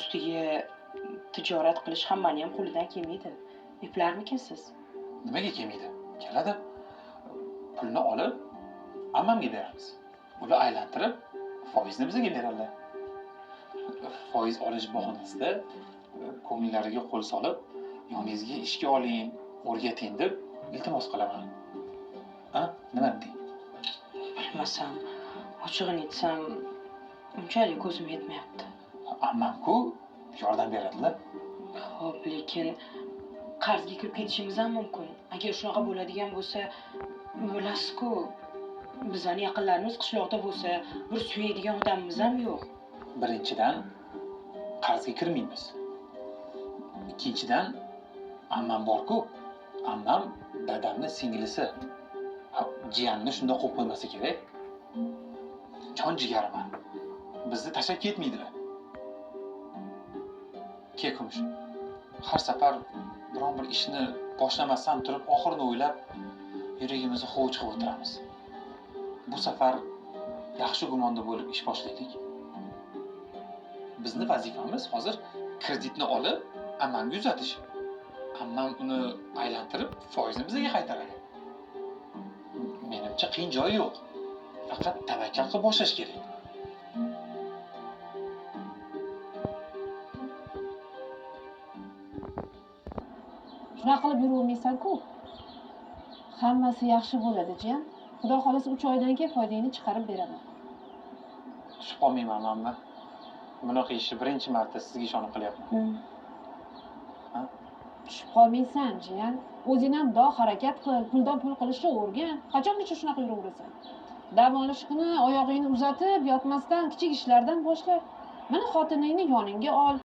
ustiga tijorat qilish hammani ham qo'lidan kelmaydi. Eplarmikansiz? Nimaga kelmaydi? Keladi. Pulni olib, ammamga beramiz. Ular aylantirib, foizni bizga beradilar. Foiz olish bahonasida ko'ngillariga qo'l solib, yoningizga ishga oling, o'rgating deb iltimos qilaman. Ha? Nima deying? Bilmasam, ochig'ini aytsam, unchalik ko'zim yetmayapti. Ammam-ku yordam beradilar. Xo'p, lekin qarzga kirib ketishimiz ham mumkin. Agar shunaqa bo'ladigan bo'lsa, bilasiz-ku, bizning yaqinlarimiz qishloqda bo'lsa, bir suyadigan odamimiz ham yo'q. Birinchidan qarzga kirmaymiz. Ikkinchidan ammam bor-ku, ammam dadamni singlisi. Jiyanni shunda qo'yib qo'ymasa kerak. Jon jigaraman. Bizni tashlab ketmaydilar. Kekumush. Har safar biron bir ishni boshlamasdan turib oxirini o'ylab yuragimizni hovuch qilib o'tiramiz. Bu safar yaxshi gumonda bo'lib ish boshlaylik. Bizni vazifamiz hozir kreditni olib ammamga uzatish. Ammam uni aylantirib foizni bizga qaytaradi. Menimcha qiyin joyi yo'q. Faqat tavakkal qilib boshlash kerak. Shunaqa qilib yuravermaysan-ku. Hammasi yaxshi bo'ladi, jiyan. Xudo xolasa 3 oydan keyin foydangni chiqarib beraman. Tushib qolmayman amma. Bunaqa ishni birinchi marta sizga ishonib qilyapman. Ha? Tushib qolmaysan, jiyan. O'zing ham do harakat qil, puldan pul qilishni o'rgan. Qachongacha shunaqa yuraverasan? Dam olish kuni oyog'ingni uzatib, yotmasdan kichik ishlardan boshla. Mana xotiningni yoningga ol.